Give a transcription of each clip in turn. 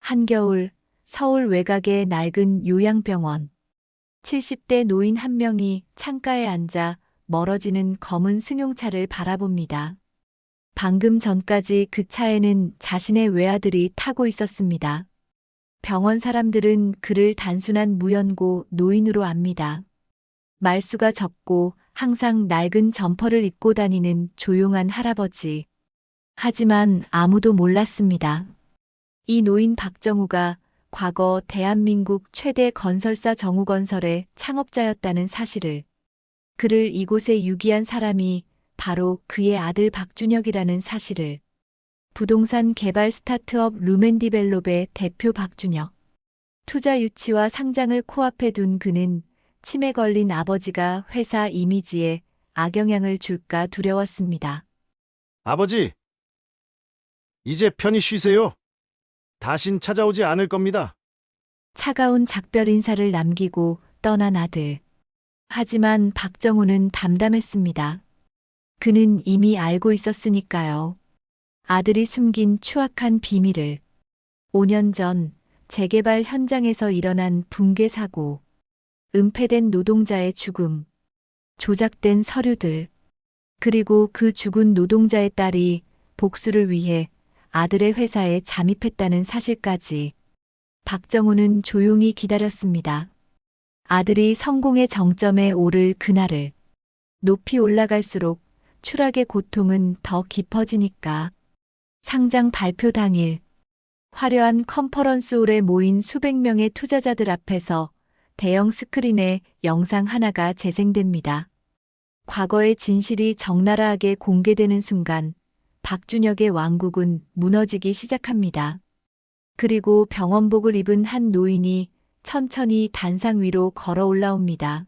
한겨울 서울 외곽의 낡은 요양병원. 70대 노인 한 명이 창가에 앉아 멀어지는 검은 승용차를 바라봅니다. 방금 전까지 그 차에는 자신의 외아들이 타고 있었습니다. 병원 사람들은 그를 단순한 무연고 노인으로 압니다. 말수가 적고 항상 낡은 점퍼를 입고 다니는 조용한 할아버지. 하지만 아무도 몰랐습니다. 이 노인 박정우가 과거 대한민국 최대 건설사 정우건설의 창업자였다는 사실을, 그를 이곳에 유기한 사람이 바로 그의 아들 박준혁이라는 사실을, 부동산 개발 스타트업 루멘디벨롭의 대표 박준혁. 투자 유치와 상장을 코앞에 둔 그는 치매 걸린 아버지가 회사 이미지에 악영향을 줄까 두려웠습니다. 아버지, 이제 편히 쉬세요. 다신 찾아오지 않을 겁니다. 차가운 작별 인사를 남기고 떠난 아들. 하지만 박정우는 담담했습니다. 그는 이미 알고 있었으니까요. 아들이 숨긴 추악한 비밀을. 5년 전 재개발 현장에서 일어난 붕괴 사고, 은폐된 노동자의 죽음, 조작된 서류들, 그리고 그 죽은 노동자의 딸이 복수를 위해 아들의 회사에 잠입했다는 사실까지. 박정우는 조용히 기다렸습니다. 아들이 성공의 정점에 오를 그날을. 높이 올라갈수록 추락의 고통은 더 깊어지니까. 상장 발표 당일, 화려한 컨퍼런스홀에 모인 수백 명의 투자자들 앞에서 대형 스크린에 영상 하나가 재생됩니다. 과거의 진실이 적나라하게 공개되는 순간 박준혁의 왕국은 무너지기 시작합니다. 그리고 병원복을 입은 한 노인이 천천히 단상 위로 걸어 올라옵니다.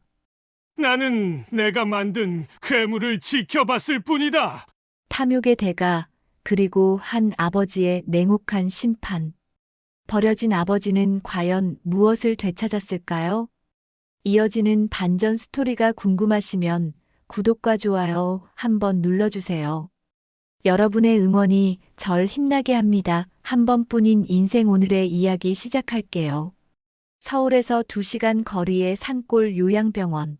나는 내가 만든 괴물을 지켜봤을 뿐이다. 탐욕의 대가, 그리고 한 아버지의 냉혹한 심판. 버려진 아버지는 과연 무엇을 되찾았을까요? 이어지는 반전 스토리가 궁금하시면 구독과 좋아요 한번 눌러주세요. 여러분의 응원이 절 힘나게 합니다. 한 번뿐인 인생. 오늘의 이야기 시작할게요. 서울에서 2시간 거리의 산골 요양병원.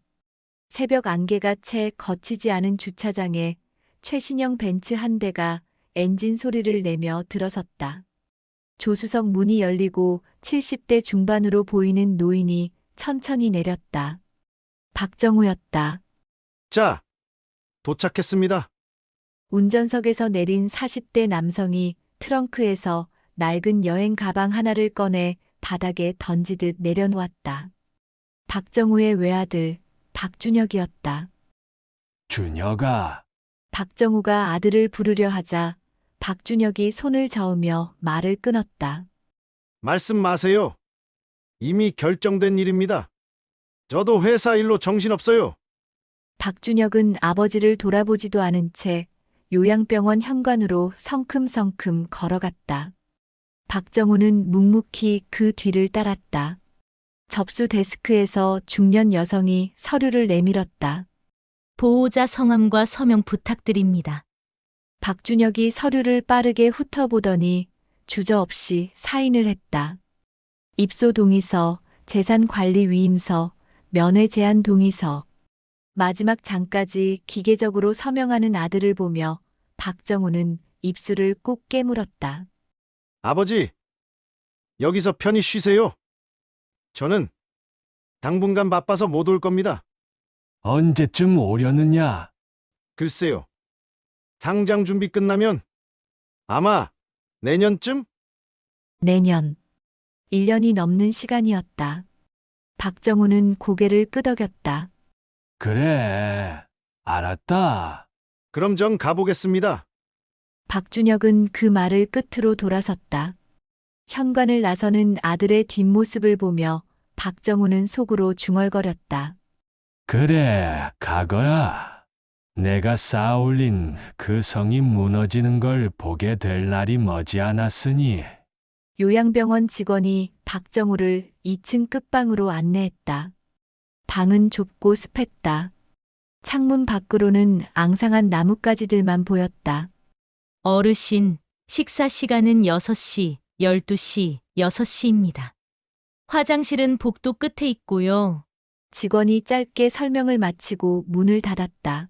새벽 안개가 채 거치지 않은 주차장에 최신형 벤츠 한 대가 엔진 소리를 내며 들어섰다. 조수석 문이 열리고 70대 중반으로 보이는 노인이 천천히 내렸다. 박정우였다. 자, 도착했습니다. 운전석에서 내린 40대 남성이 트렁크에서 낡은 여행 가방 하나를 꺼내 바닥에 던지듯 내려놓았다. 박정우의 외아들, 박준혁이었다. 준혁아, 박정우가 아들을 부르려 하자 박준혁이 손을 저으며 말을 끊었다. 말씀 마세요. 이미 결정된 일입니다. 저도 회사 일로 정신없어요. 박준혁은 아버지를 돌아보지도 않은 채 요양병원 현관으로 성큼성큼 걸어갔다. 박정우는 묵묵히 그 뒤를 따랐다. 접수 데스크에서 중년 여성이 서류를 내밀었다. 보호자 성함과 서명 부탁드립니다. 박준혁이 서류를 빠르게 훑어보더니 주저없이 사인을 했다. 입소 동의서, 재산관리 위임서, 면회 제한 동의서. 마지막 장까지 기계적으로 서명하는 아들을 보며 박정우는 입술을 꾹 깨물었다. 아버지, 여기서 편히 쉬세요. 저는 당분간 바빠서 못 올 겁니다. 언제쯤 오려느냐? 글쎄요. 상장 준비 끝나면 아마 내년쯤? 내년. 1년이 넘는 시간이었다. 박정우는 고개를 끄덕였다. 그래, 알았다. 그럼 전 가보겠습니다. 박준혁은 그 말을 끝으로 돌아섰다. 현관을 나서는 아들의 뒷모습을 보며 박정우는 속으로 중얼거렸다. 그래, 가거라. 내가 쌓아올린 그 성이 무너지는 걸 보게 될 날이 머지않았으니. 요양병원 직원이 박정우를 2층 끝방으로 안내했다. 방은 좁고 습했다. 창문 밖으로는 앙상한 나뭇가지들만 보였다. 어르신, 식사 시간은 6시. 12시, 6시입니다. 화장실은 복도 끝에 있고요. 직원이 짧게 설명을 마치고 문을 닫았다.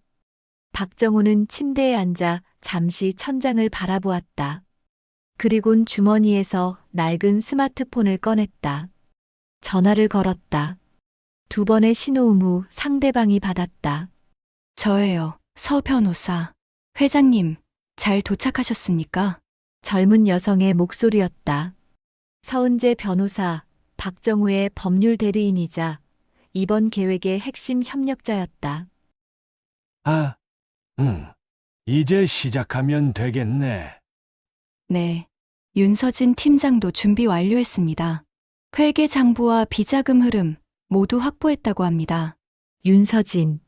박정우는 침대에 앉아 잠시 천장을 바라보았다. 그리곤 주머니에서 낡은 스마트폰을 꺼냈다. 전화를 걸었다. 2번의 신호음 후 상대방이 받았다. 저예요, 서 변호사. 회장님, 잘 도착하셨습니까? 젊은 여성의 목소리였다. 서은재 변호사, 박정우의 법률 대리인이자 이번 계획의 핵심 협력자였다. 아, 이제 시작하면 되겠네. 네. 윤서진 팀장도 준비 완료했습니다. 회계 장부와 비자금 흐름 모두 확보했다고 합니다. 윤서진.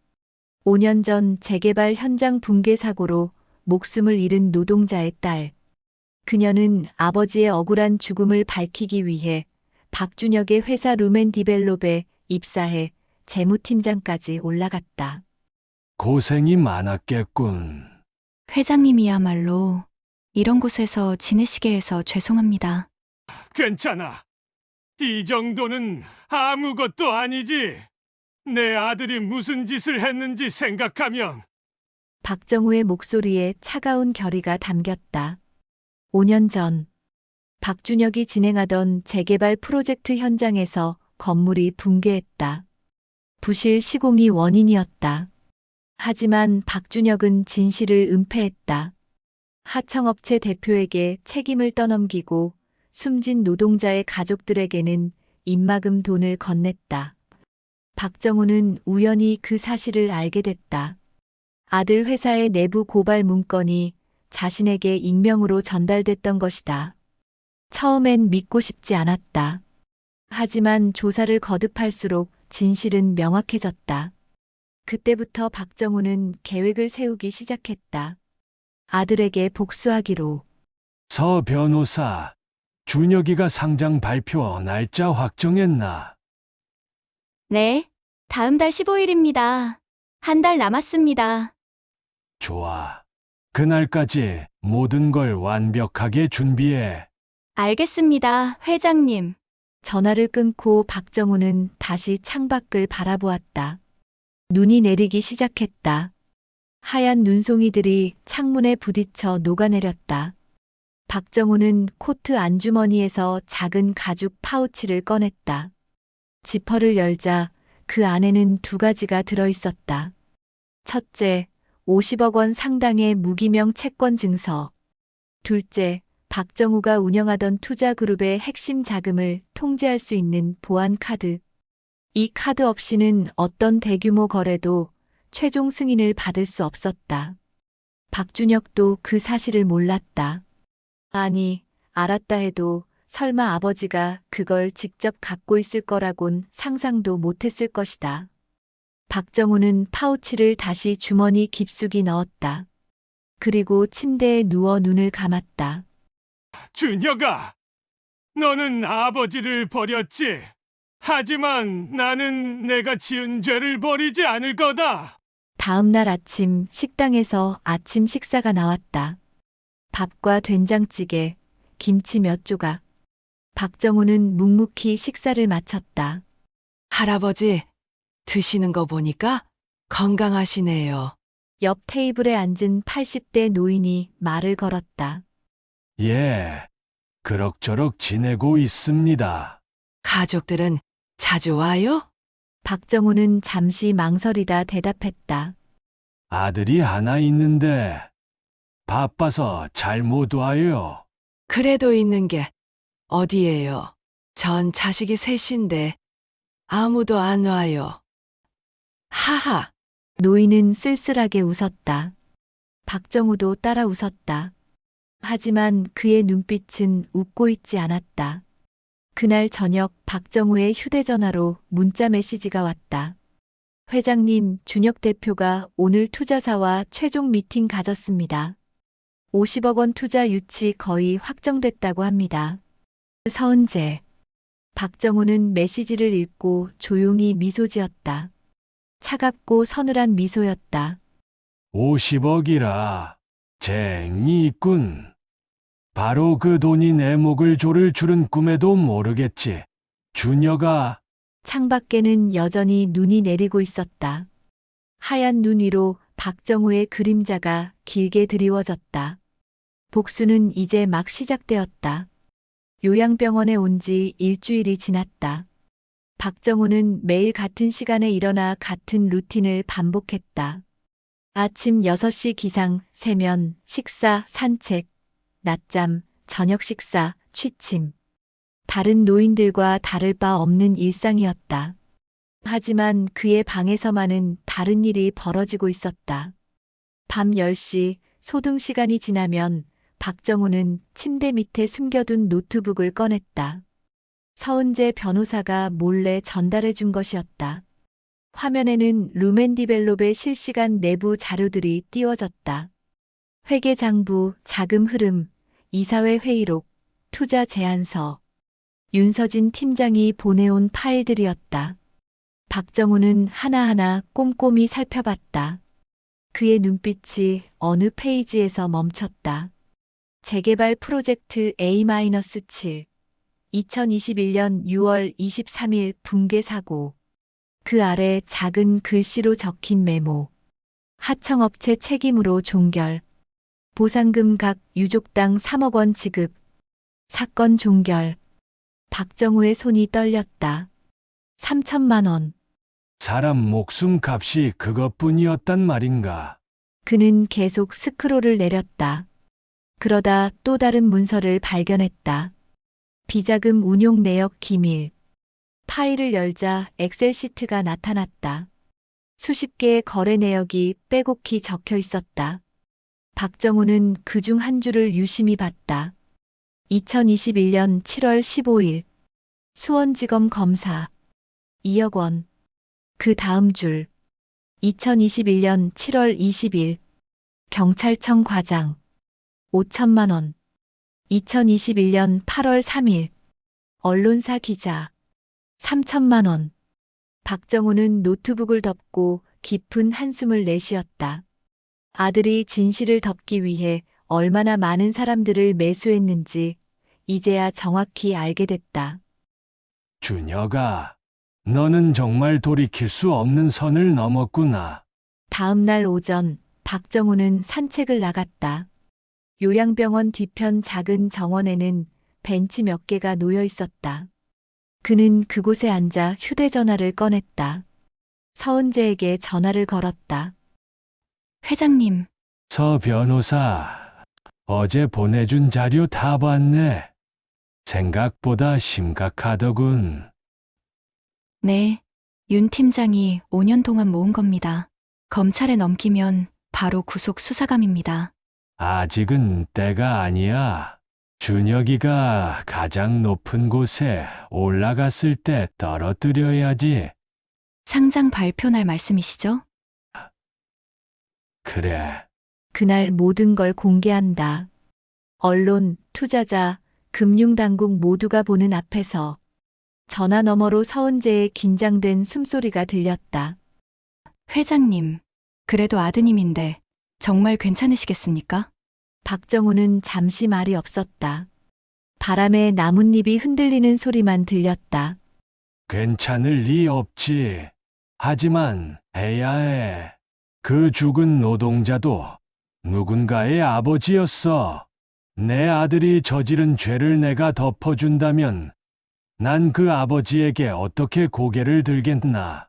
5년 전 재개발 현장 붕괴 사고로 목숨을 잃은 노동자의 딸. 그녀는 아버지의 억울한 죽음을 밝히기 위해 박준혁의 회사 루멘디벨롭에 입사해 재무팀장까지 올라갔다. 고생이 많았겠군. 회장님이야말로 이런 곳에서 지내시게 해서 죄송합니다. 괜찮아. 이 정도는 아무것도 아니지. 내 아들이 무슨 짓을 했는지 생각하면 박정우의 목소리에 차가운 결의가 담겼다. 5년 전 박준혁이 진행하던 재개발 프로젝트 현장에서 건물이 붕괴했다. 부실 시공이 원인이었다. 하지만 박준혁은 진실을 은폐했다. 하청업체 대표에게 책임을 떠넘기고 숨진 노동자의 가족들에게는 입막음 돈을 건넸다. 박정우는 우연히 그 사실을 알게 됐다. 아들 회사의 내부 고발 문건이 자신에게 익명으로 전달됐던 것이다. 처음엔 믿고 싶지 않았다. 하지만 조사를 거듭할수록 진실은 명확해졌다. 그때부터 박정우는 계획을 세우기 시작했다. 아들에게 복수하기로. 서 변호사, 준혁이가 상장 발표 날짜 확정했나? 네. 다음 달 15일입니다. 한 달 남았습니다. 좋아. 그날까지 모든 걸 완벽하게 준비해. 알겠습니다, 회장님. 전화를 끊고 박정우는 다시 창밖을 바라보았다. 눈이 내리기 시작했다. 하얀 눈송이들이 창문에 부딪혀 녹아내렸다. 박정우는 코트 안주머니에서 작은 가죽 파우치를 꺼냈다. 지퍼를 열자 그 안에는 2가지가 들어있었다. 첫째, 50억 원 상당의 무기명 채권 증서. 둘째, 박정우가 운영하던 투자그룹의 핵심 자금을 통제할 수 있는 보안 카드. 이 카드 없이는 어떤 대규모 거래도 최종 승인을 받을 수 없었다. 박준혁도 그 사실을 몰랐다. 아니, 알았다 해도 설마 아버지가 그걸 직접 갖고 있을 거라곤 상상도 못했을 것이다. 박정우는 파우치를 다시 주머니 깊숙이 넣었다. 그리고 침대에 누워 눈을 감았다. 준혁아, 너는 아버지를 버렸지. 하지만 나는 내가 지은 죄를 버리지 않을 거다. 다음 날 아침 식당에서 아침 식사가 나왔다. 밥과 된장찌개, 김치 몇 조각. 박정우는 묵묵히 식사를 마쳤다. 할아버지, 드시는 거 보니까 건강하시네요. 옆 테이블에 앉은 80대 노인이 말을 걸었다. 예, 그럭저럭 지내고 있습니다. 가족들은 자주 와요? 박정우는 잠시 망설이다 대답했다. 아들이 하나 있는데 바빠서 잘 못 와요. 그래도 있는 게 어디예요? 전 자식이 셋인데 아무도 안 와요. 하하, 노인은 쓸쓸하게 웃었다. 박정우도 따라 웃었다. 하지만 그의 눈빛은 웃고 있지 않았다. 그날 저녁 박정우의 휴대전화로 문자 메시지가 왔다. 회장님, 준혁 대표가 오늘 투자사와 최종 미팅 가졌습니다. 50억 원 투자 유치 거의 확정됐다고 합니다. 서은재. 박정우는 메시지를 읽고 조용히 미소 지었다. 차갑고 서늘한 미소였다. 50억이라 재미있군. 바로 그 돈이 내 목을 조를 줄은 꿈에도 모르겠지. 준혁아, 창밖에는 여전히 눈이 내리고 있었다. 하얀 눈 위로 박정우의 그림자가 길게 드리워졌다. 복수는 이제 막 시작되었다. 요양병원에 온 지 일주일이 지났다. 박정우는 매일 같은 시간에 일어나 같은 루틴을 반복했다. 아침 6시 기상, 세면, 식사, 산책, 낮잠, 저녁 식사, 취침. 다른 노인들과 다를 바 없는 일상이었다. 하지만 그의 방에서만은 다른 일이 벌어지고 있었다. 밤 10시 소등 시간이 지나면 박정우는 침대 밑에 숨겨둔 노트북을 꺼냈다. 서은재 변호사가 몰래 전달해 준 것이었다. 화면에는 루멘디벨롭의 실시간 내부 자료들이 띄워졌다. 회계장부, 자금 흐름, 이사회 회의록, 투자 제안서, 윤서진 팀장이 보내온 파일들이었다. 박정우는 하나하나 꼼꼼히 살펴봤다. 그의 눈빛이 어느 페이지에서 멈췄다. 재개발 프로젝트 A-7, 2021년 6월 23일 붕괴 사고. 그 아래 작은 글씨로 적힌 메모. 하청업체 책임으로 종결. 보상금 각 유족당 3억 원 지급. 사건 종결. 박정우의 손이 떨렸다. 3천만 원. 사람 목숨 값이 그것뿐이었단 말인가? 그는 계속 스크롤을 내렸다. 그러다 또 다른 문서를 발견했다. 비자금 운용 내역 기밀. 파일을 열자 엑셀 시트가 나타났다. 수십 개의 거래 내역이 빼곡히 적혀 있었다. 박정우는 그중 한 줄을 유심히 봤다. 2021년 7월 15일 수원지검 검사 2억 원. 그 다음 줄 2021년 7월 20일 경찰청 과장 5천만 원. 2021년 8월 3일 언론사 기자 3천만 원. 박정우는 노트북을 덮고 깊은 한숨을 내쉬었다. 아들이 진실을 덮기 위해 얼마나 많은 사람들을 매수했는지 이제야 정확히 알게 됐다. 준혁아, 너는 정말 돌이킬 수 없는 선을 넘었구나. 다음 날 오전 박정우는 산책을 나갔다. 요양병원 뒤편 작은 정원에는 벤치 몇 개가 놓여 있었다. 그는 그곳에 앉아 휴대전화를 꺼냈다. 서은재에게 전화를 걸었다. 회장님, 서 변호사, 어제 보내준 자료 다 봤네. 생각보다 심각하더군. 네. 윤 팀장이 5년 동안 모은 겁니다. 검찰에 넘기면 바로 구속 수사감입니다. 아직은 때가 아니야. 준혁이가 가장 높은 곳에 올라갔을 때 떨어뜨려야지. 상장 발표 날 말씀이시죠? 그래. 그날 모든 걸 공개한다. 언론, 투자자, 금융당국 모두가 보는 앞에서 전화 너머로 서은재의 긴장된 숨소리가 들렸다. 회장님, 그래도 아드님인데 정말 괜찮으시겠습니까? 박정우는 잠시 말이 없었다. 바람에 나뭇잎이 흔들리는 소리만 들렸다. 괜찮을 리 없지. 하지만 해야 해. 그 죽은 노동자도 누군가의 아버지였어. 내 아들이 저지른 죄를 내가 덮어준다면 난 그 아버지에게 어떻게 고개를 들겠나.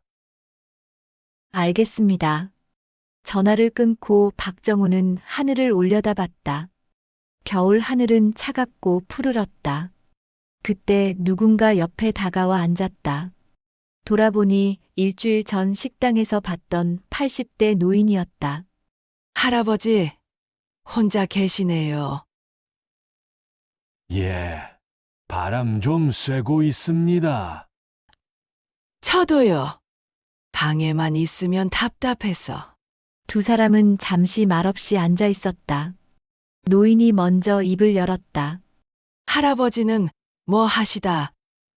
알겠습니다. 전화를 끊고 박정우는 하늘을 올려다봤다. 겨울 하늘은 차갑고 푸르렀다. 그때 누군가 옆에 다가와 앉았다. 돌아보니 일주일 전 식당에서 봤던 80대 노인이었다. 할아버지, 혼자 계시네요. 예, 바람 좀 쐬고 있습니다. 저도요. 방에만 있으면 답답해서. 두 사람은 잠시 말없이 앉아 있었다. 노인이 먼저 입을 열었다. 할아버지는 뭐 하시다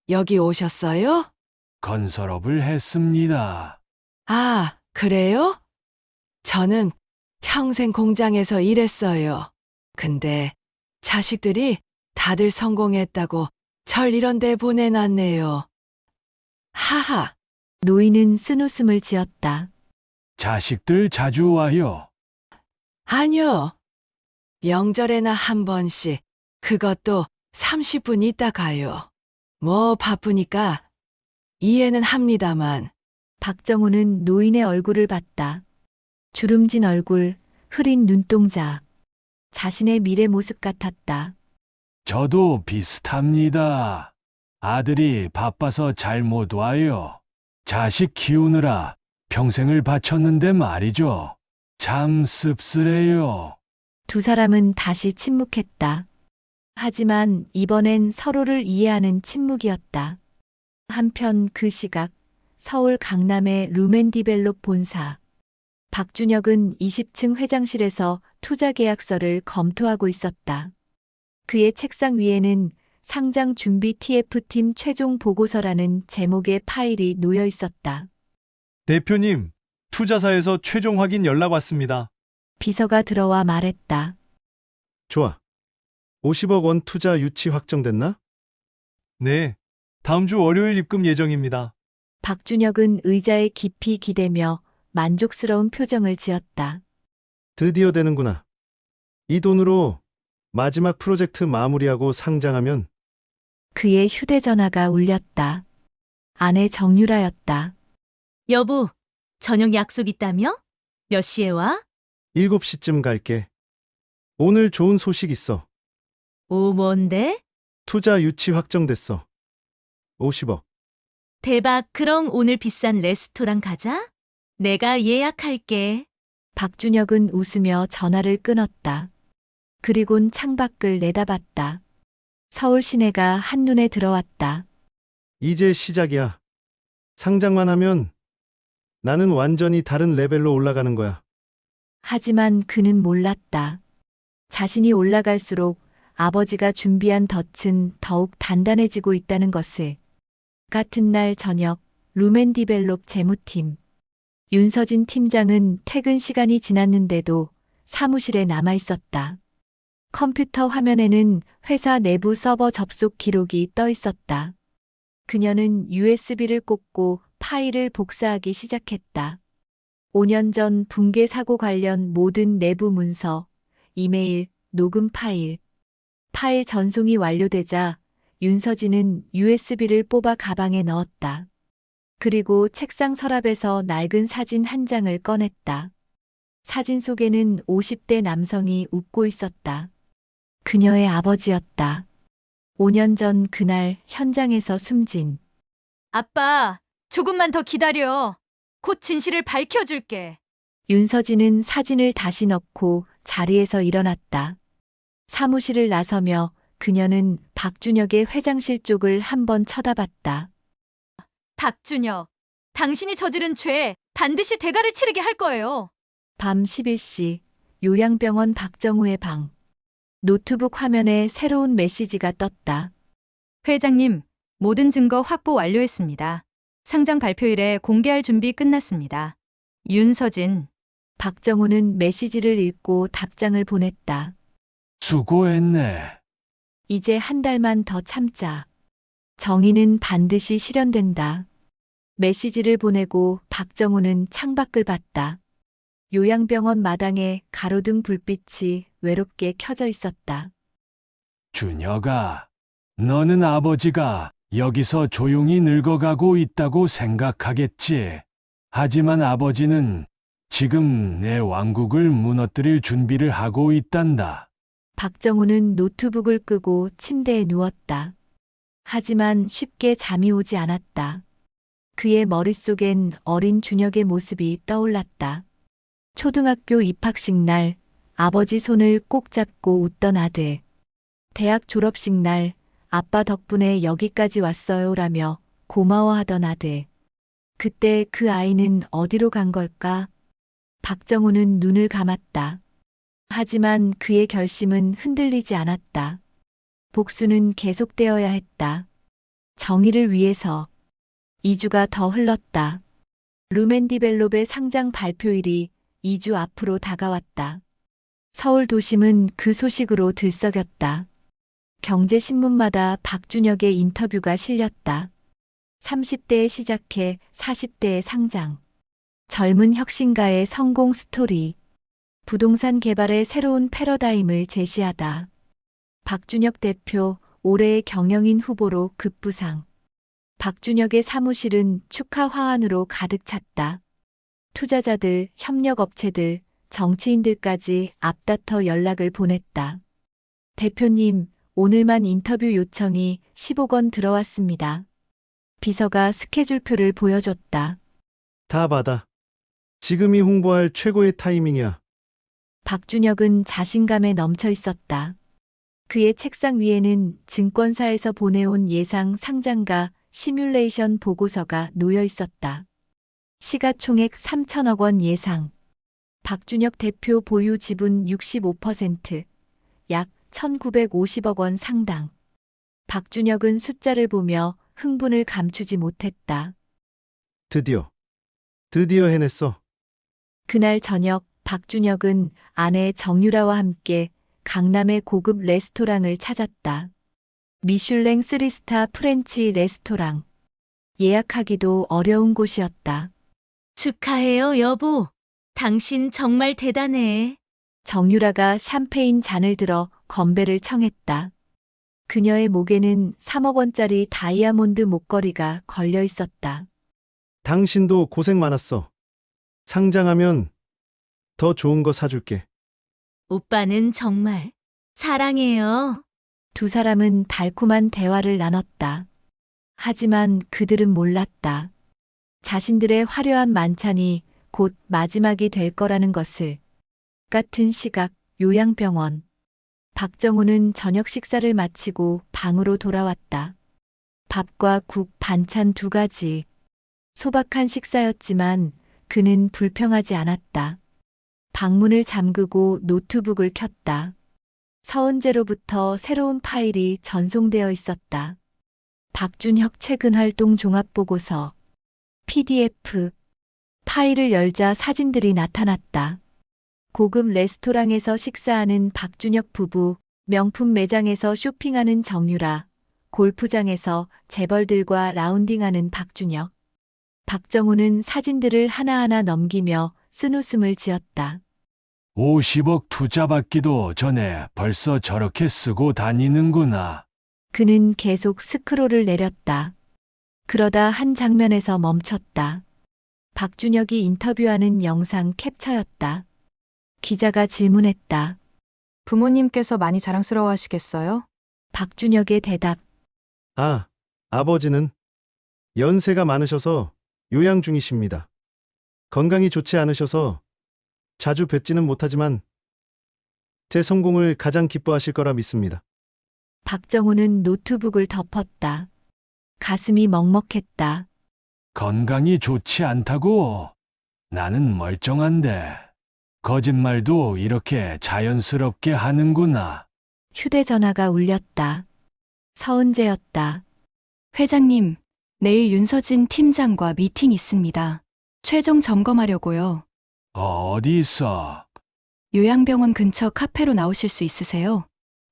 여기 오셨어요? 건설업을 했습니다. 아, 그래요? 저는 평생 공장에서 일했어요. 근데 자식들이 다들 성공했다고 절 이런 데 보내놨네요. 하하, 노인은 쓴웃음을 지었다. 자식들 자주 와요. 아니요. 명절에나 한 번씩, 그것도 30분 있다 가요. 뭐 바쁘니까 이해는 합니다만. 박정우는 노인의 얼굴을 봤다. 주름진 얼굴, 흐린 눈동자. 자신의 미래 모습 같았다. 저도 비슷합니다. 아들이 바빠서 잘 못 와요. 자식 키우느라 평생을 바쳤는데 말이죠. 참 씁쓸해요. 두 사람은 다시 침묵했다. 하지만 이번엔 서로를 이해하는 침묵이었다. 한편 그 시각, 서울 강남의 루멘디벨롭 본사. 박준혁은 20층 회장실에서 투자 계약서를 검토하고 있었다. 그의 책상 위에는 상장 준비 TF팀 최종 보고서라는 제목의 파일이 놓여 있었다. 대표님, 투자사에서 최종 확인 연락 왔습니다. 비서가 들어와 말했다. 좋아. 50억 원 투자 유치 확정됐나? 네, 다음 주 월요일 입금 예정입니다. 박준혁은 의자에 깊이 기대며 만족스러운 표정을 지었다. 드디어 되는구나. 이 돈으로 마지막 프로젝트 마무리하고 상장하면 그의 휴대전화가 울렸다. 아내 정유라였다. 여보, 저녁 약속 있다며? 몇 시에 와? 7시쯤 갈게. 오늘 좋은 소식 있어. 오, 뭔데? 투자 유치 확정됐어. 50억. 대박, 그럼 오늘 비싼 레스토랑 가자? 내가 예약할게. 박준혁은 웃으며 전화를 끊었다. 그리곤 창밖을 내다봤다. 서울 시내가 한눈에 들어왔다. 이제 시작이야. 상장만 하면 나는 완전히 다른 레벨로 올라가는 거야. 하지만 그는 몰랐다. 자신이 올라갈수록 아버지가 준비한 덫은 더욱 단단해지고 있다는 것을. 같은 날 저녁, 루멘디벨롭 재무팀. 윤서진 팀장은 퇴근 시간이 지났는데도 사무실에 남아 있었다. 컴퓨터 화면에는 회사 내부 서버 접속 기록이 떠 있었다. 그녀는 USB를 꽂고 파일을 복사하기 시작했다. 5년 전 붕괴 사고 관련 모든 내부 문서, 이메일, 녹음 파일. 파일 전송이 완료되자 윤서진은 USB를 뽑아 가방에 넣었다. 그리고 책상 서랍에서 낡은 사진 한 장을 꺼냈다. 사진 속에는 50대 남성이 웃고 있었다. 그녀의 아버지였다. 5년 전 그날 현장에서 숨진. 아빠, 조금만 더 기다려. 곧 진실을 밝혀줄게. 윤서진은 사진을 다시 넣고 자리에서 일어났다. 사무실을 나서며 그녀는 박준혁의 회장실 쪽을 한번 쳐다봤다. 박준혁, 당신이 저지른 죄 반드시 대가를 치르게 할 거예요. 밤 11시 요양병원 박정우의 방. 노트북 화면에 새로운 메시지가 떴다. 회장님, 모든 증거 확보 완료했습니다. 상장 발표일에 공개할 준비 끝났습니다. 윤서진. 박정우는 메시지를 읽고 답장을 보냈다. 수고했네. 이제 한 달만 더 참자. 정의는 반드시 실현된다. 메시지를 보내고 박정우는 창밖을 봤다. 요양병원 마당에 가로등 불빛이 외롭게 켜져 있었다. 준혁아, 너는 아버지가 여기서 조용히 늙어가고 있다고 생각하겠지. 하지만 아버지는 지금 내 왕국을 무너뜨릴 준비를 하고 있단다. 박정우는 노트북을 끄고 침대에 누웠다. 하지만 쉽게 잠이 오지 않았다. 그의 머릿속엔 어린 준혁의 모습이 떠올랐다. 초등학교 입학식 날 아버지 손을 꼭 잡고 웃던 아들. 대학 졸업식 날 아빠 덕분에 여기까지 왔어요라며 고마워하던 아들. 그때 그 아이는 어디로 간 걸까? 박정우는 눈을 감았다. 하지만 그의 결심은 흔들리지 않았다. 복수는 계속되어야 했다. 정의를 위해서. 2주가 더 흘렀다. 루멘디벨롭의 상장 발표일이 2주 앞으로 다가왔다. 서울 도심은 그 소식으로 들썩였다. 경제신문마다 박준혁의 인터뷰가 실렸다. 30대에 시작해 40대에 상장. 젊은 혁신가의 성공 스토리. 부동산 개발의 새로운 패러다임을 제시하다. 박준혁 대표 올해의 경영인 후보로 급부상. 박준혁의 사무실은 축하 화환으로 가득 찼다. 투자자들, 협력업체들, 정치인들까지 앞다퉈 연락을 보냈다. 대표님, 오늘만 인터뷰 요청이 10억 원 들어왔습니다. 비서가 스케줄표를 보여줬다. 다 받아. 지금이 홍보할 최고의 타이밍이야. 박준혁은 자신감에 넘쳐 있었다. 그의 책상 위에는 증권사에서 보내온 예상 상장가 시뮬레이션 보고서가 놓여 있었다. 시가총액 3천억 원 예상. 박준혁 대표 보유 지분 65%, 약 1,950억 원 상당. 박준혁은 숫자를 보며 흥분을 감추지 못했다. 드디어 해냈어. 그날 저녁 박준혁은 아내 정유라와 함께 강남의 고급 레스토랑을 찾았다. 미슐랭 3스타 프렌치 레스토랑. 예약하기도 어려운 곳이었다. 축하해요, 여보. 당신 정말 대단해. 정유라가 샴페인 잔을 들어 건배를 청했다. 그녀의 목에는 3억 원짜리 다이아몬드 목걸이가 걸려 있었다. 당신도 고생 많았어. 상장하면 더 좋은 거 사줄게. 오빠는 정말 사랑해요. 두 사람은 달콤한 대화를 나눴다. 하지만 그들은 몰랐다. 자신들의 화려한 만찬이 곧 마지막이 될 거라는 것을. 같은 시각 요양병원. 박정우는 저녁 식사를 마치고 방으로 돌아왔다. 밥과 국, 반찬 2가지. 소박한 식사였지만 그는 불평하지 않았다. 방문을 잠그고 노트북을 켰다. 서은재로부터 새로운 파일이 전송되어 있었다. 박준혁 최근 활동 종합보고서. PDF. 파일을 열자 사진들이 나타났다. 고급 레스토랑에서 식사하는 박준혁 부부, 명품 매장에서 쇼핑하는 정유라, 골프장에서 재벌들과 라운딩하는 박준혁. 박정우는 사진들을 하나하나 넘기며 쓴웃음을 지었다. 50억 투자받기도 전에 벌써 저렇게 쓰고 다니는구나. 그는 계속 스크롤을 내렸다. 그러다 한 장면에서 멈췄다. 박준혁이 인터뷰하는 영상 캡처였다. 기자가 질문했다. 부모님께서 많이 자랑스러워하시겠어요? 박준혁의 대답. 아, 아버지는 연세가 많으셔서 요양 중이십니다. 건강이 좋지 않으셔서 자주 뵙지는 못하지만 제 성공을 가장 기뻐하실 거라 믿습니다. 박정우는 노트북을 덮었다. 가슴이 먹먹했다. 건강이 좋지 않다고? 나는 멀쩡한데. 거짓말도 이렇게 자연스럽게 하는구나. 휴대전화가 울렸다. 서은재였다. 회장님, 내일 윤서진 팀장과 미팅 있습니다. 최종 점검하려고요. 어디서? 요양병원 근처 카페로 나오실 수 있으세요?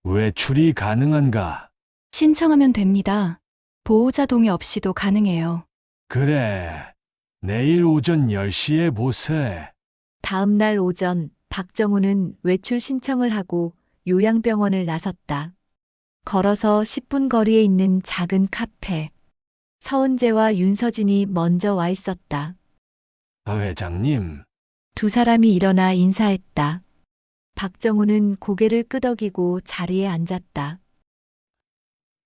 외출이 가능한가? 신청하면 됩니다. 보호자 동의 없이도 가능해요. 그래. 내일 오전 10시에 보세. 다음 날 오전 박정우는 외출 신청을 하고 요양병원을 나섰다. 걸어서 10분 거리에 있는 작은 카페. 서은재와 윤서진이 먼저 와 있었다. 회장님, 두 사람이 일어나 인사했다. 박정우는 고개를 끄덕이고 자리에 앉았다.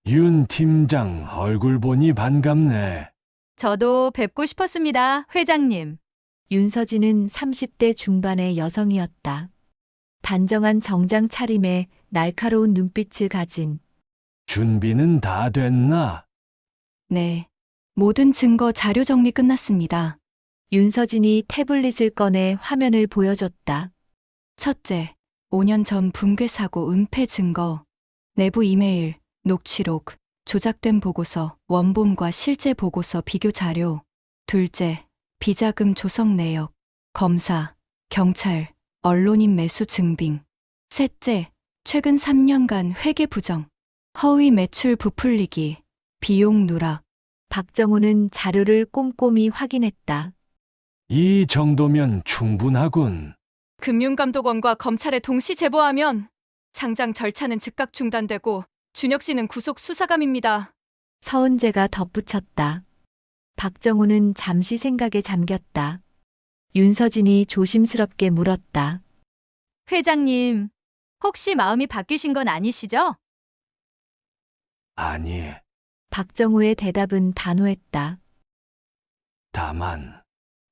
윤 팀장 얼굴 보니 반갑네. 저도 뵙고 싶었습니다, 회장님. 윤서진은 30대 중반의 여성이었다. 단정한 정장 차림에 날카로운 눈빛을 가진. 준비는 다 됐나? 네. 모든 증거 자료 정리 끝났습니다. 윤서진이 태블릿을 꺼내 화면을 보여줬다. 첫째, 5년 전 붕괴 사고 은폐 증거. 내부 이메일, 녹취록, 조작된 보고서, 원본과 실제 보고서 비교 자료. 둘째, 비자금 조성 내역, 검사, 경찰, 언론인 매수 증빙. 셋째, 최근 3년간 회계 부정, 허위 매출 부풀리기, 비용 누락. 박정우는 자료를 꼼꼼히 확인했다. 이 정도면 충분하군. 금융감독원과 검찰에 동시 제보하면 상장 절차는 즉각 중단되고 준혁 씨는 구속 수사감입니다. 서은재가 덧붙였다. 박정우는 잠시 생각에 잠겼다. 윤서진이 조심스럽게 물었다. 회장님, 혹시 마음이 바뀌신 건 아니시죠? 아니, 박정우의 대답은 단호했다. 다만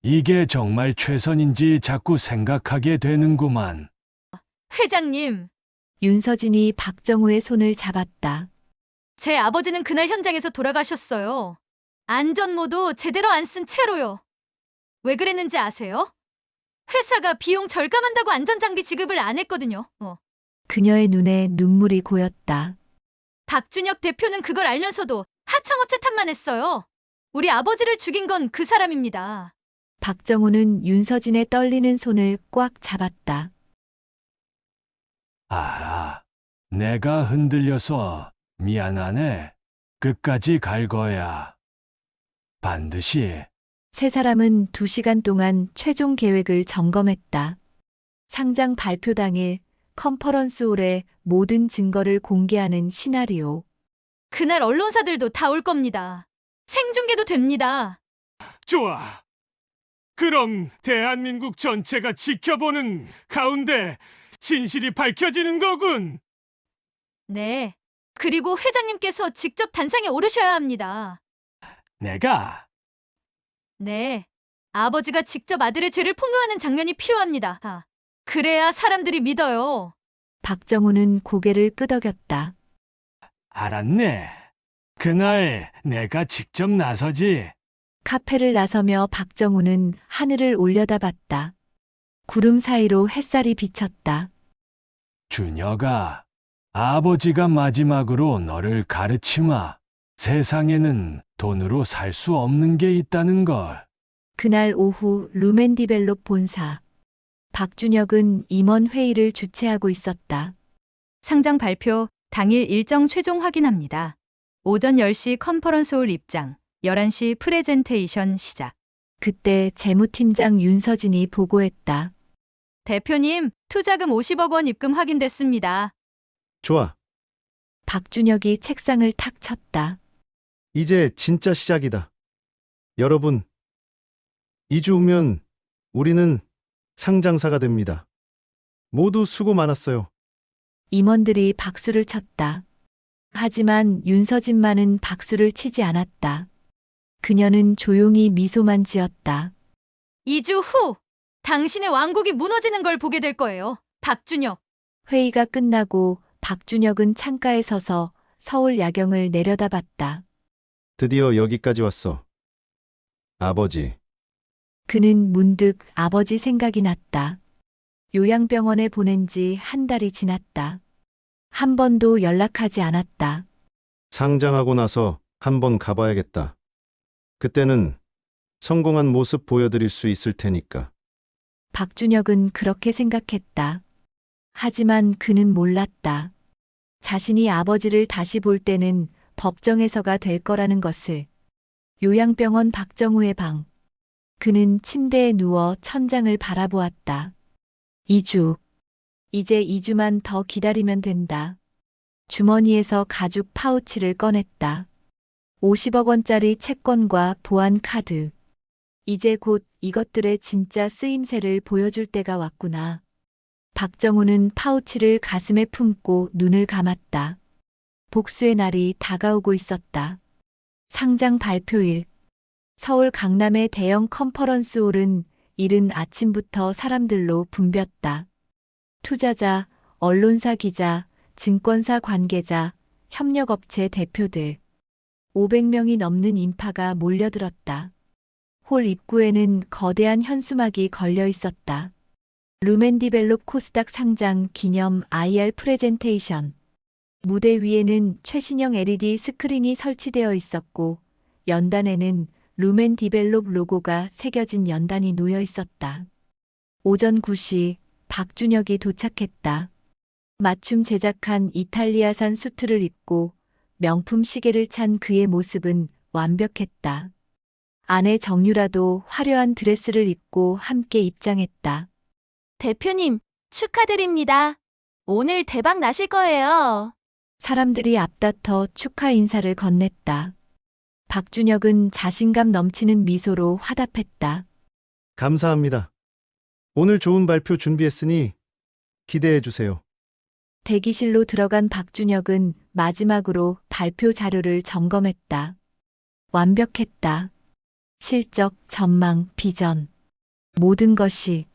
이게 정말 최선인지 자꾸 생각하게 되는구만. 회장님, 윤서진이 박정우의 손을 잡았다. 제 아버지는 그날 현장에서 돌아가셨어요. 안전모도 제대로 안 쓴 채로요. 왜 그랬는지 아세요? 회사가 비용 절감한다고 안전장비 지급을 안 했거든요. 그녀의 눈에 눈물이 고였다. 박준혁 대표는 그걸 알면서도 하청업체 탓만 했어요. 우리 아버지를 죽인 건 그 사람입니다. 박정우는 윤서진의 떨리는 손을 꽉 잡았다. 내가 흔들려서 미안하네. 끝까지 갈 거야. 반드시. 세 사람은 2시간 동안 최종 계획을 점검했다. 상장 발표 당일 컨퍼런스홀에 모든 증거를 공개하는 시나리오. 그날 언론사들도 다 올 겁니다. 생중계도 됩니다. 좋아. 그럼 대한민국 전체가 지켜보는 가운데 진실이 밝혀지는 거군. 네. 그리고 회장님께서 직접 단상에 오르셔야 합니다. 내가 네. 아버지가 직접 아들의 죄를 폭로하는 장면이 필요합니다. 그래야 사람들이 믿어요. 박정우는 고개를 끄덕였다. 알았네. 그날 내가 직접 나서지. 카페를 나서며 박정우는 하늘을 올려다봤다. 구름 사이로 햇살이 비쳤다. 준혁아, 아버지가 마지막으로 너를 가르치마. 세상에는 돈으로 살 수 없는 게 있다는 걸. 그날 오후 루멘디벨롭 본사. 박준혁은 임원 회의를 주최하고 있었다. 상장 발표 당일 일정 최종 확인합니다. 오전 10시 컨퍼런스홀 입장, 11시 프레젠테이션 시작. 그때 재무팀장 윤서진이 보고했다. 대표님, 투자금 50억 원 입금 확인됐습니다. 좋아. 박준혁이 책상을 탁 쳤다. 이제 진짜 시작이다. 여러분, 2주 후면 우리는 상장사가 됩니다. 모두 수고 많았어요. 임원들이 박수를 쳤다. 하지만 윤서진만은 박수를 치지 않았다. 그녀는 조용히 미소만 지었다. 2주 후, 당신의 왕국이 무너지는 걸 보게 될 거예요. 박준혁. 회의가 끝나고 박준혁은 창가에 서서 서울 야경을 내려다봤다. 드디어 여기까지 왔어. 아버지. 그는 문득 아버지 생각이 났다. 요양병원에 보낸 지 한 달이 지났다. 한 번도 연락하지 않았다. 상장하고 나서 한번 가봐야겠다. 그때는 성공한 모습 보여드릴 수 있을 테니까. 박준혁은 그렇게 생각했다. 하지만 그는 몰랐다. 자신이 아버지를 다시 볼 때는 법정에서가 될 거라는 것을. 요양병원 박정우의 방. 그는 침대에 누워 천장을 바라보았다. 2주. 이제 2주만 더 기다리면 된다. 주머니에서 가죽 파우치를 꺼냈다. 50억 원짜리 채권과 보안 카드. 이제 곧 이것들의 진짜 쓰임새를 보여줄 때가 왔구나. 박정우는 파우치를 가슴에 품고 눈을 감았다. 복수의 날이 다가오고 있었다. 상장 발표일. 서울 강남의 대형 컨퍼런스홀은 이른 아침부터 사람들로 붐볐다. 투자자, 언론사 기자, 증권사 관계자, 협력업체 대표들. 500명이 넘는 인파가 몰려들었다. 홀 입구에는 거대한 현수막이 걸려 있었다. 루멘디벨롭 코스닥 상장 기념 IR 프레젠테이션. 무대 위에는 최신형 LED 스크린이 설치되어 있었고 연단에는 루멘디벨롭 로고가 새겨진 연단이 놓여 있었다. 오전 9시 박준혁이 도착했다. 맞춤 제작한 이탈리아산 수트를 입고 명품 시계를 찬 그의 모습은 완벽했다. 아내 정유라도 화려한 드레스를 입고 함께 입장했다. 대표님, 축하드립니다. 오늘 대박 나실 거예요. 사람들이 앞다퉈 축하 인사를 건넸다. 박준혁은 자신감 넘치는 미소로 화답했다. 감사합니다. 오늘 좋은 발표 준비했으니 기대해 주세요. 대기실로 들어간 박준혁은 마지막으로 발표 자료를 점검했다. 완벽했다. 실적, 전망, 비전. 모든 것이.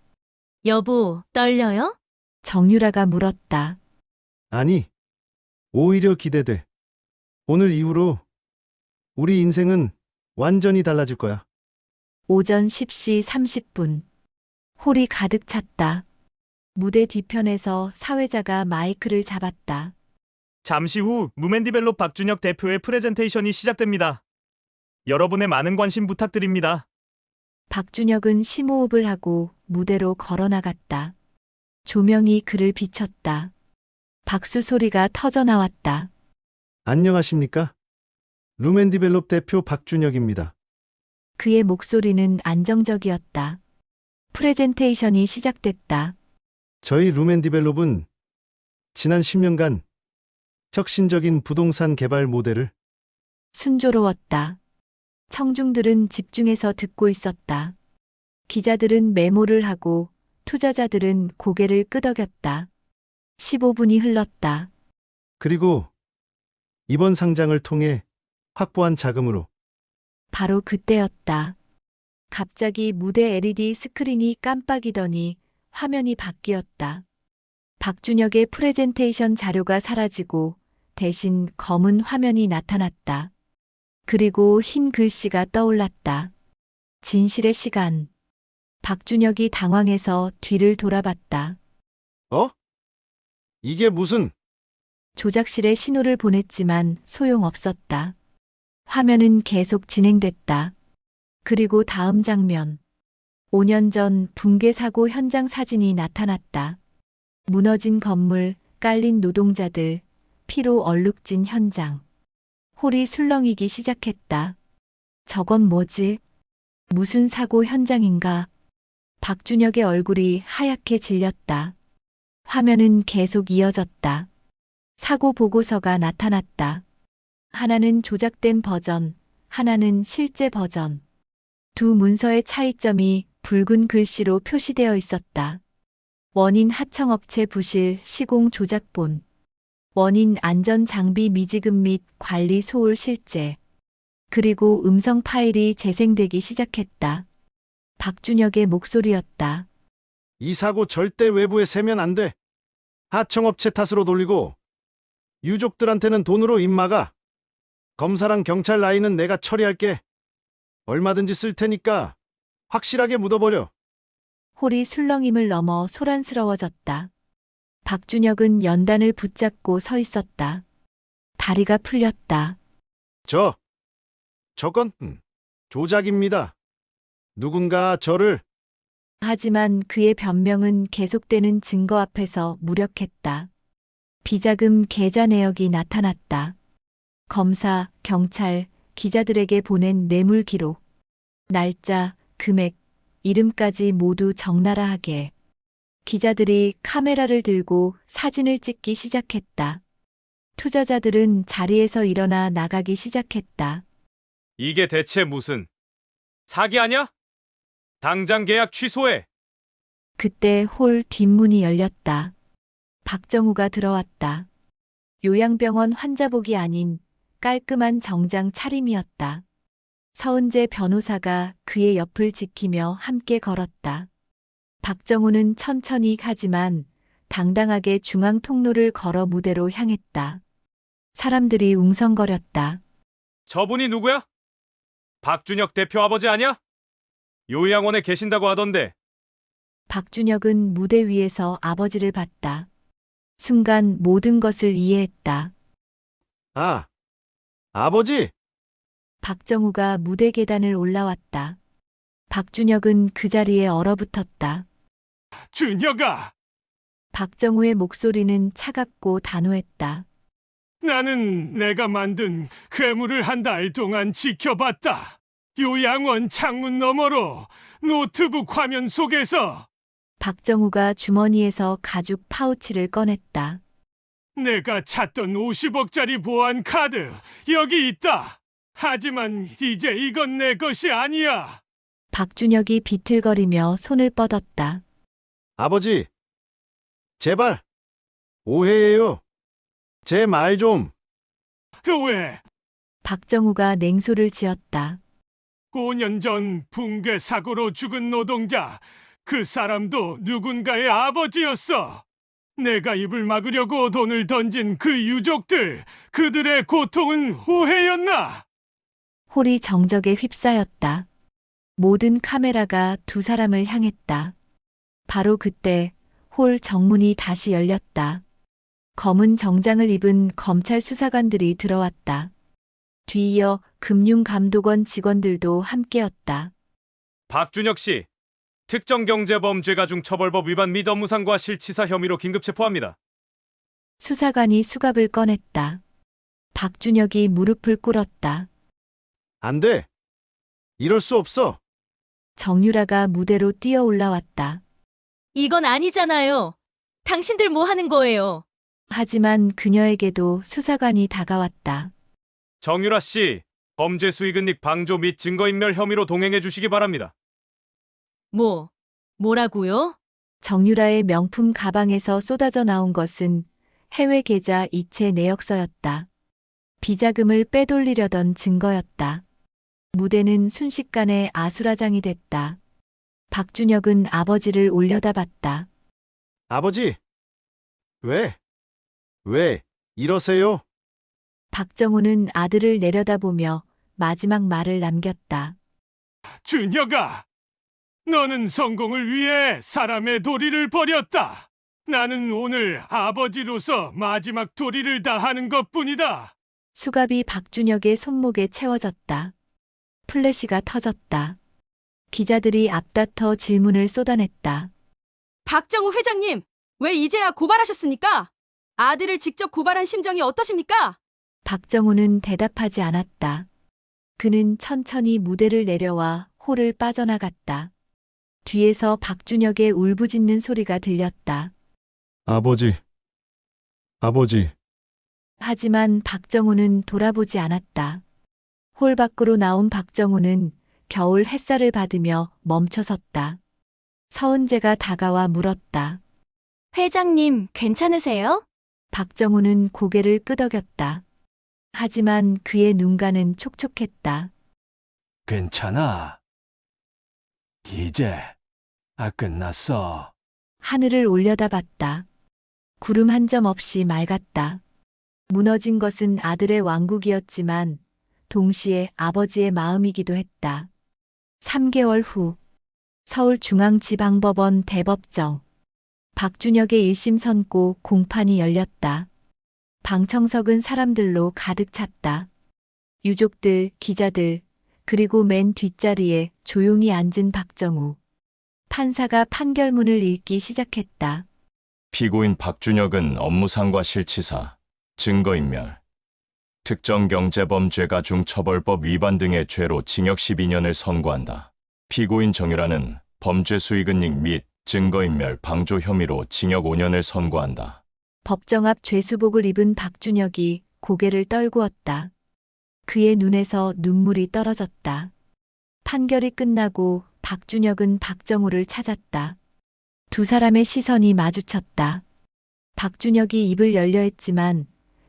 여보, 떨려요? 정유라가 물었다. 아니, 오히려 기대돼. 오늘 이후로 우리 인생은 완전히 달라질 거야. 오전 10시 30분. 홀이 가득 찼다. 무대 뒤편에서 사회자가 마이크를 잡았다. 잠시 후 무맨디벨롭 박준혁 대표의 프레젠테이션이 시작됩니다. 여러분의 많은 관심 부탁드립니다. 박준혁은 심호흡을 하고 무대로 걸어나갔다. 조명이 그를 비췄다. 박수 소리가 터져 나왔다. 안녕하십니까? 루멘디벨롭 대표 박준혁입니다. 그의 목소리는 안정적이었다. 프레젠테이션이 시작됐다. 저희 루멘디벨롭은 지난 10년간 혁신적인 부동산 개발 모델을 순조로웠다. 청중들은 집중해서 듣고 있었다. 기자들은 메모를 하고 투자자들은 고개를 끄덕였다. 15분이 흘렀다. 그리고 이번 상장을 통해 확보한 자금으로 바로 그때였다. 갑자기 무대 LED 스크린이 깜빡이더니 화면이 바뀌었다. 박준혁의 프레젠테이션 자료가 사라지고 대신 검은 화면이 나타났다. 그리고 흰 글씨가 떠올랐다. 진실의 시간. 박준혁이 당황해서 뒤를 돌아봤다. 이게 무슨 조작실에 신호를 보냈지만 소용없었다. 화면은 계속 진행됐다. 그리고 다음 장면. 5년 전 붕괴 사고 현장 사진이 나타났다. 무너진 건물, 깔린 노동자들, 피로 얼룩진 현장. 홀이 술렁이기 시작했다. 저건 뭐지? 무슨 사고 현장인가? 박준혁의 얼굴이 하얗게 질렸다. 화면은 계속 이어졌다. 사고 보고서가 나타났다. 하나는 조작된 버전, 하나는 실제 버전. 두 문서의 차이점이 붉은 글씨로 표시되어 있었다. 원인 하청업체 부실 시공 조작본. 원인 안전 장비 미지급 및 관리 소홀 실제. 그리고 음성 파일이 재생되기 시작했다. 박준혁의 목소리였다. 이 사고 절대 외부에 세면 안 돼. 하청업체 탓으로 돌리고 유족들한테는 돈으로 입막아. 검사랑 경찰 라인은 내가 처리할게. 얼마든지 쓸 테니까 확실하게 묻어버려. 홀이 술렁임을 넘어 소란스러워졌다. 박준혁은 연단을 붙잡고 서 있었다. 다리가 풀렸다. 저건 조작입니다. 누군가 저를 하지만 그의 변명은 계속되는 증거 앞에서 무력했다. 비자금 계좌 내역이 나타났다. 검사, 경찰, 기자들에게 보낸 뇌물 기록. 날짜, 금액, 이름까지 모두 적나라하게. 기자들이 카메라를 들고 사진을 찍기 시작했다. 투자자들은 자리에서 일어나 나가기 시작했다. 이게 대체 무슨 사기 아냐? 당장 계약 취소해. 그때 홀 뒷문이 열렸다. 박정우가 들어왔다. 요양병원 환자복이 아닌 깔끔한 정장 차림이었다. 서은재 변호사가 그의 옆을 지키며 함께 걸었다. 박정우는 천천히 하지만 당당하게 중앙 통로를 걸어 무대로 향했다. 사람들이 웅성거렸다. 저분이 누구야? 박준혁 대표 아버지 아냐? 요양원에 계신다고 하던데. 박준혁은 무대 위에서 아버지를 봤다. 순간 모든 것을 이해했다. 아버지! 박정우가 무대 계단을 올라왔다. 박준혁은 그 자리에 얼어붙었다. 준혁아! 박정우의 목소리는 차갑고 단호했다. 나는 내가 만든 괴물을 한 달 동안 지켜봤다. 요양원 창문 너머로 노트북 화면 속에서 박정우가 주머니에서 가죽 파우치를 꺼냈다. 내가 찾던 50억짜리 보안 카드 여기 있다. 하지만 이제 이건 내 것이 아니야. 박준혁이 비틀거리며 손을 뻗었다. 아버지, 제발, 오해예요. 제 말 좀. 왜 박정우가 냉소를 지었다. 5년 전 붕괴 사고로 죽은 노동자, 그 사람도 누군가의 아버지였어. 내가 입을 막으려고 돈을 던진 그 유족들, 그들의 고통은 오해였나? 홀이 정적에 휩싸였다. 모든 카메라가 두 사람을 향했다. 바로 그때 홀 정문이 다시 열렸다. 검은 정장을 입은 검찰 수사관들이 들어왔다. 뒤이어 금융감독원 직원들도 함께였다. 박준혁 씨, 특정경제범죄가중처벌법 위반 및 업무상과 실치사 혐의로 긴급 체포합니다. 수사관이 수갑을 꺼냈다. 박준혁이 무릎을 꿇었다. 안 돼. 이럴 수 없어. 정유라가 무대로 뛰어 올라왔다. 이건 아니잖아요. 당신들 뭐 하는 거예요? 하지만 그녀에게도 수사관이 다가왔다. 정유라 씨, 범죄 수익은닉 방조 및 증거인멸 혐의로 동행해 주시기 바랍니다. 뭐라고요? 정유라의 명품 가방에서 쏟아져 나온 것은 해외 계좌 이체 내역서였다. 비자금을 빼돌리려던 증거였다. 무대는 순식간에 아수라장이 됐다. 박준혁은 아버지를 올려다봤다. 아버지, 왜 이러세요? 박정우는 아들을 내려다보며 마지막 말을 남겼다. 준혁아, 너는 성공을 위해 사람의 도리를 버렸다. 나는 오늘 아버지로서 마지막 도리를 다하는 것뿐이다. 수갑이 박준혁의 손목에 채워졌다. 플래시가 터졌다. 기자들이 앞다퉈 질문을 쏟아냈다. 박정우 회장님, 왜 이제야 고발하셨습니까? 아들을 직접 고발한 심정이 어떠십니까? 박정우는 대답하지 않았다. 그는 천천히 무대를 내려와 홀을 빠져나갔다. 뒤에서 박준혁의 울부짖는 소리가 들렸다. 아버지. 하지만 박정우는 돌아보지 않았다. 홀 밖으로 나온 박정우는 겨울 햇살을 받으며 멈춰섰다. 서은재가 다가와 물었다. 회장님, 괜찮으세요? 박정우는 고개를 끄덕였다. 하지만 그의 눈가는 촉촉했다. 괜찮아. 이제 끝났어. 하늘을 올려다봤다. 구름 한 점 없이 맑았다. 무너진 것은 아들의 왕국이었지만 동시에 아버지의 마음이기도 했다. 3개월 후 서울중앙지방법원 대법정. 박준혁의 1심 선고 공판이 열렸다. 방청석은 사람들로 가득 찼다. 유족들, 기자들, 그리고 맨 뒷자리에 조용히 앉은 박정우. 판사가 판결문을 읽기 시작했다. 피고인 박준혁은 업무상과 실치사, 증거인멸, 특정경제범죄가 중처벌법 위반 등의 죄로 징역 12년을 선고한다. 피고인 정유라는 범죄 수익은닉 및 증거인멸 방조 혐의로 징역 5년을 선고한다. 법정 앞 죄수복을 입은 박준혁이 고개를 떨구었다. 그의 눈에서 눈물이 떨어졌다. 판결이 끝나고 박준혁은 박정우를 찾았다. 두 사람의 시선이 마주쳤다. 박준혁이 입을 열려 했지만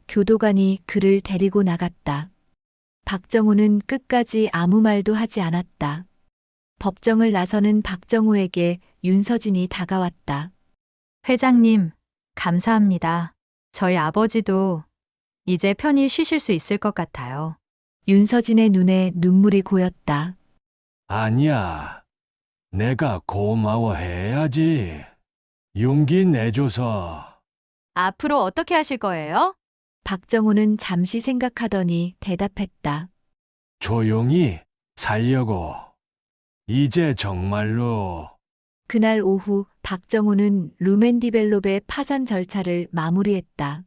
교도관이 그를 데리고 나갔다. 박정우는 끝까지 아무 말도 하지 않았다. 법정을 나서는 박정우에게 윤서진이 다가왔다. 회장님, 감사합니다. 저희 아버지도 이제 편히 쉬실 수 있을 것 같아요. 윤서진의 눈에 눈물이 고였다. 아니야. 내가 고마워해야지. 용기 내줘서. 앞으로 어떻게 하실 거예요? 박정우는 잠시 생각하더니 대답했다. 조용히 살려고. 이제 정말로. 그날 오후 박정우는 루멘디벨롭의 파산 절차를 마무리했다.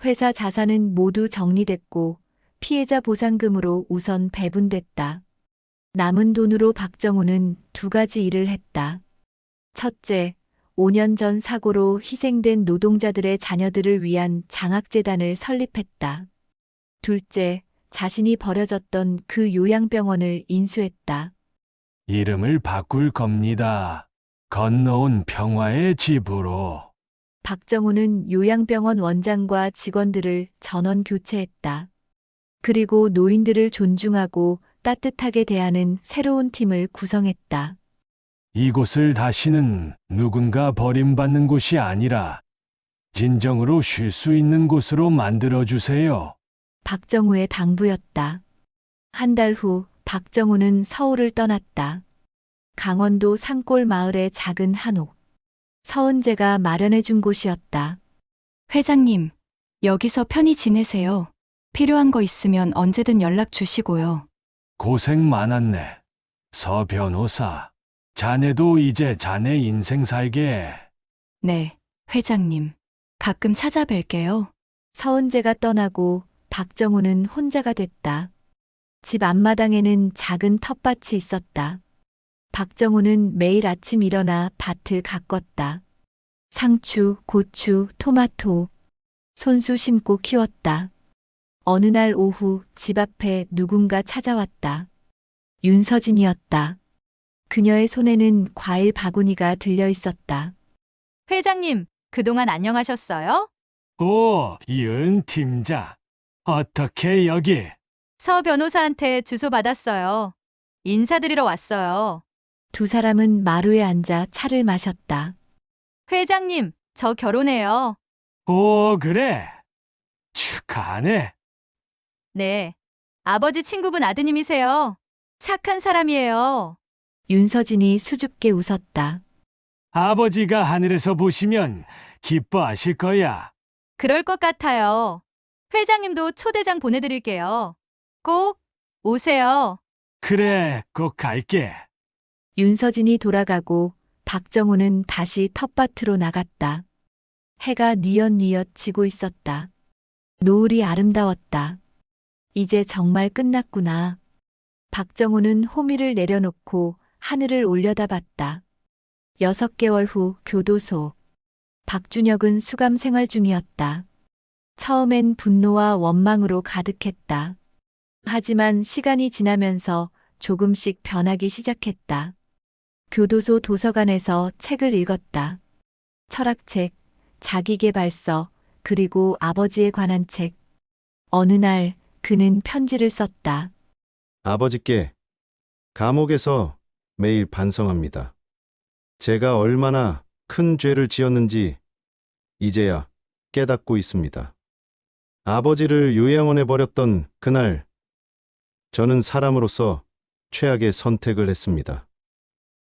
회사 자산은 모두 정리됐고 피해자 보상금으로 우선 배분됐다. 남은 돈으로 박정우는 두 가지 일을 했다. 첫째, 5년 전 사고로 희생된 노동자들의 자녀들을 위한 장학재단을 설립했다. 둘째, 자신이 버려졌던 그 요양병원을 인수했다. 이름을 바꿀 겁니다. 건너온 평화의 집으로. 박정우는 요양병원 원장과 직원들을 전원 교체했다. 그리고 노인들을 존중하고 따뜻하게 대하는 새로운 팀을 구성했다. 이곳을 다시는 누군가 버림받는 곳이 아니라 진정으로 쉴 수 있는 곳으로 만들어주세요. 박정우의 당부였다. 한 달 후 박정우는 서울을 떠났다. 강원도 산골 마을의 작은 한옥. 서은재가 마련해 준 곳이었다. 회장님, 여기서 편히 지내세요. 필요한 거 있으면 언제든 연락 주시고요. 고생 많았네. 서 변호사. 자네도 이제 자네 인생 살게. 네, 회장님. 가끔 찾아뵐게요. 서은재가 떠나고 박정우는 혼자가 됐다. 집 앞마당에는 작은 텃밭이 있었다. 박정우는 매일 아침 일어나 밭을 가꿨다. 상추, 고추, 토마토, 손수 심고 키웠다. 어느 날 오후 집 앞에 누군가 찾아왔다. 윤서진이었다. 그녀의 손에는 과일 바구니가 들려 있었다. 회장님, 그동안 안녕하셨어요? 오, 이은 팀장. 어떻게 여기? 서 변호사한테 주소 받았어요. 인사드리러 왔어요. 두 사람은 마루에 앉아 차를 마셨다. 회장님, 저 결혼해요. 오, 그래. 축하하네. 네. 아버지 친구분 아드님이세요. 착한 사람이에요. 윤서진이 수줍게 웃었다. 아버지가 하늘에서 보시면 기뻐하실 거야. 그럴 것 같아요. 회장님도 초대장 보내드릴게요. 꼭 오세요. 그래, 꼭 갈게. 윤서진이 돌아가고 박정우는 다시 텃밭으로 나갔다. 해가 뉘엿뉘엿 지고 있었다. 노을이 아름다웠다. 이제 정말 끝났구나. 박정우는 호미를 내려놓고 하늘을 올려다봤다. 6개월 후 교도소. 박준혁은 수감 생활 중이었다. 처음엔 분노와 원망으로 가득했다. 하지만 시간이 지나면서 조금씩 변하기 시작했다. 교도소 도서관에서 책을 읽었다. 철학책, 자기계발서, 그리고 아버지에 관한 책. 어느 날 그는 편지를 썼다. 아버지께 감옥에서 매일 반성합니다. 제가 얼마나 큰 죄를 지었는지 이제야 깨닫고 있습니다. 아버지를 요양원에 버렸던 그날, 저는 사람으로서 최악의 선택을 했습니다.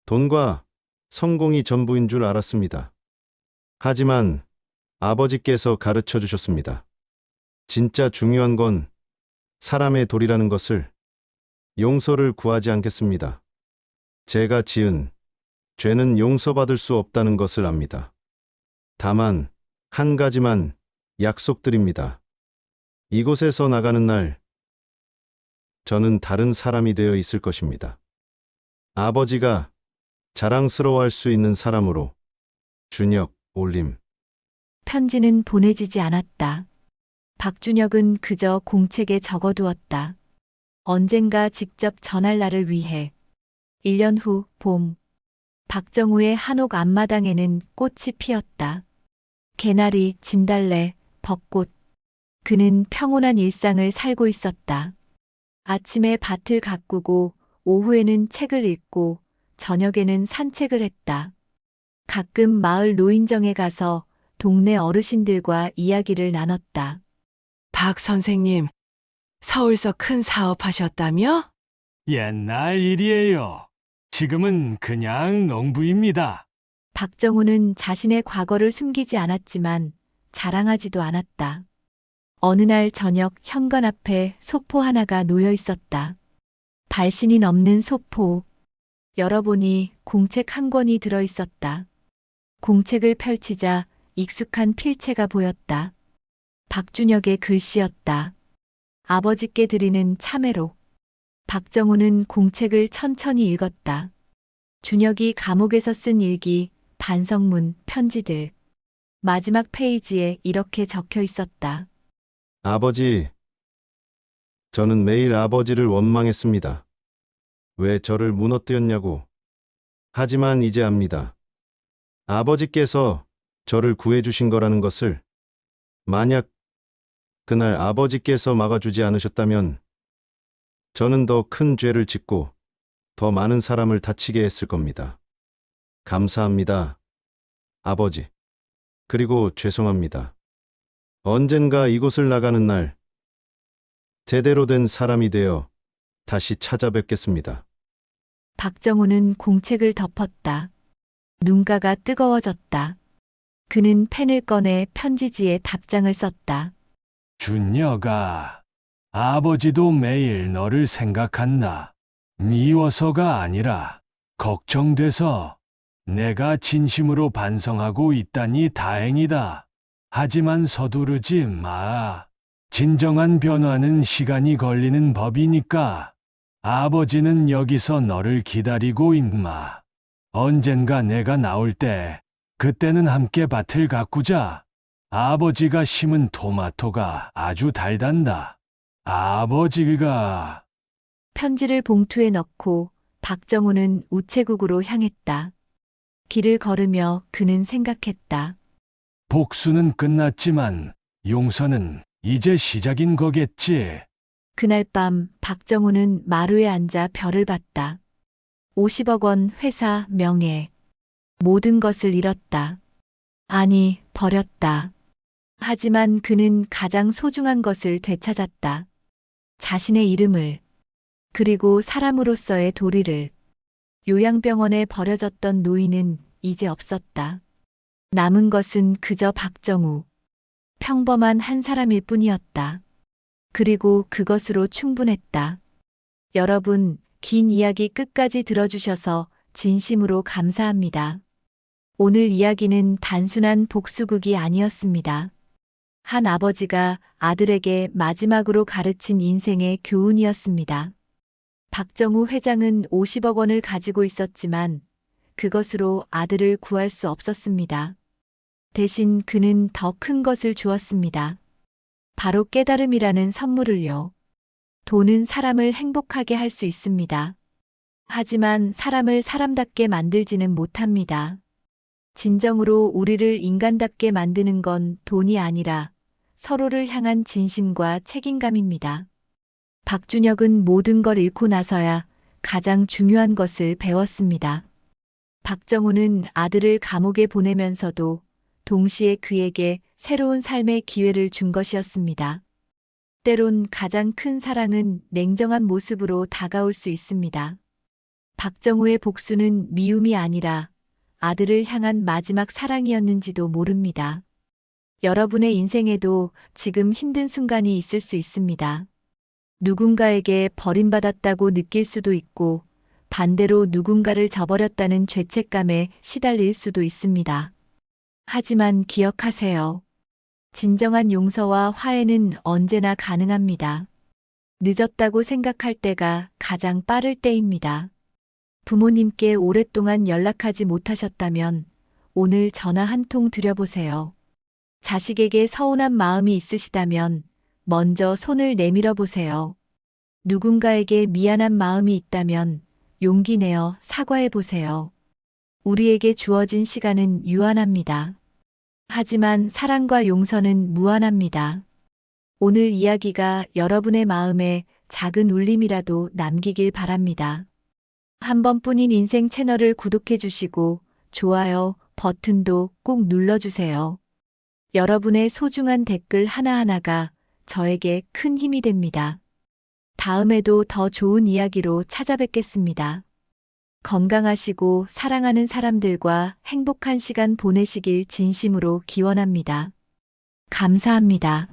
돈과 성공이 전부인 줄 알았습니다. 하지만 아버지께서 가르쳐 주셨습니다. 진짜 중요한 건 사람의 도리라는 것을. 용서를 구하지 않겠습니다. 제가 지은 죄는 용서받을 수 없다는 것을 압니다. 다만 한 가지만 약속드립니다. 이곳에서 나가는 날, 저는 다른 사람이 되어 있을 것입니다. 아버지가 자랑스러워할 수 있는 사람으로. 준혁, 올림. 편지는 보내지지 않았다. 박준혁은 그저 공책에 적어두었다. 언젠가 직접 전할 날을 위해. 1년 후 봄. 박정우의 한옥 앞마당에는 꽃이 피었다. 개나리, 진달래, 벚꽃. 그는 평온한 일상을 살고 있었다. 아침에 밭을 가꾸고 오후에는 책을 읽고 저녁에는 산책을 했다. 가끔 마을 노인정에 가서 동네 어르신들과 이야기를 나눴다. 박 선생님, 서울서 큰 사업하셨다며? 옛날 일이에요. 지금은 그냥 농부입니다. 박정우는 자신의 과거를 숨기지 않았지만 자랑하지도 않았다. 어느 날 저녁 현관 앞에 소포 하나가 놓여 있었다. 발신이 넘는 소포. 열어보니 공책 한 권이 들어 있었다. 공책을 펼치자 익숙한 필체가 보였다. 박준혁의 글씨였다. 아버지께 드리는 참회록. 박정우는 공책을 천천히 읽었다. 준혁이 감옥에서 쓴 일기, 반성문, 편지들. 마지막 페이지에 이렇게 적혀 있었다. 아버지, 저는 매일 아버지를 원망했습니다. 왜 저를 무너뜨렸냐고. 하지만 이제 압니다. 아버지께서 저를 구해주신 거라는 것을. 만약 그날 아버지께서 막아주지 않으셨다면 저는 더 큰 죄를 짓고 더 많은 사람을 다치게 했을 겁니다. 감사합니다, 아버지. 그리고 죄송합니다. 언젠가 이곳을 나가는 날 제대로 된 사람이 되어 다시 찾아뵙겠습니다. 박정우는 공책을 덮었다. 눈가가 뜨거워졌다. 그는 펜을 꺼내 편지지에 답장을 썼다. 준혁아, 아버지도 매일 너를 생각한다. 미워서가 아니라 걱정돼서. 내가 진심으로 반성하고 있다니 다행이다. 하지만 서두르지 마. 진정한 변화는 시간이 걸리는 법이니까. 아버지는 여기서 너를 기다리고 있마. 언젠가 내가 나올 때, 그때는 함께 밭을 가꾸자. 아버지가 심은 토마토가 아주 달단다. 아버지가... 편지를 봉투에 넣고 박정우는 우체국으로 향했다. 길을 걸으며 그는 생각했다. 복수는 끝났지만 용서는 이제 시작인 거겠지. 그날 밤 박정우는 마루에 앉아 별을 봤다. 50억 원 회사 명예. 모든 것을 잃었다. 아니, 버렸다. 하지만 그는 가장 소중한 것을 되찾았다. 자신의 이름을. 그리고 사람으로서의 도리를. 요양병원에 버려졌던 노인은 이제 없었다. 남은 것은 그저 박정우. 평범한 한 사람일 뿐이었다. 그리고 그것으로 충분했다. 여러분, 긴 이야기 끝까지 들어주셔서 진심으로 감사합니다. 오늘 이야기는 단순한 복수극이 아니었습니다. 한 아버지가 아들에게 마지막으로 가르친 인생의 교훈이었습니다. 박정우 회장은 50억 원을 가지고 있었지만 그것으로 아들을 구할 수 없었습니다. 대신 그는 더 큰 것을 주었습니다. 바로 깨달음이라는 선물을요. 돈은 사람을 행복하게 할 수 있습니다. 하지만 사람을 사람답게 만들지는 못합니다. 진정으로 우리를 인간답게 만드는 건 돈이 아니라 서로를 향한 진심과 책임감입니다. 박준혁은 모든 걸 잃고 나서야 가장 중요한 것을 배웠습니다. 박정우는 아들을 감옥에 보내면서도 동시에 그에게 새로운 삶의 기회를 준 것이었습니다. 때론 가장 큰 사랑은 냉정한 모습으로 다가올 수 있습니다. 박정우의 복수는 미움이 아니라 아들을 향한 마지막 사랑이었는지도 모릅니다. 여러분의 인생에도 지금 힘든 순간이 있을 수 있습니다. 누군가에게 버림받았다고 느낄 수도 있고 반대로 누군가를 저버렸다는 죄책감에 시달릴 수도 있습니다. 하지만 기억하세요. 진정한 용서와 화해는 언제나 가능합니다. 늦었다고 생각할 때가 가장 빠를 때입니다. 부모님께 오랫동안 연락하지 못하셨다면 오늘 전화 한 통 드려보세요. 자식에게 서운한 마음이 있으시다면 먼저 손을 내밀어 보세요. 누군가에게 미안한 마음이 있다면 용기 내어 사과해 보세요. 우리에게 주어진 시간은 유한합니다. 하지만 사랑과 용서는 무한합니다. 오늘 이야기가 여러분의 마음에 작은 울림이라도 남기길 바랍니다. 한 번뿐인 인생 채널을 구독해 주시고 좋아요 버튼도 꼭 눌러주세요. 여러분의 소중한 댓글 하나하나가 저에게 큰 힘이 됩니다. 다음에도 더 좋은 이야기로 찾아뵙겠습니다. 건강하시고 사랑하는 사람들과 행복한 시간 보내시길 진심으로 기원합니다. 감사합니다.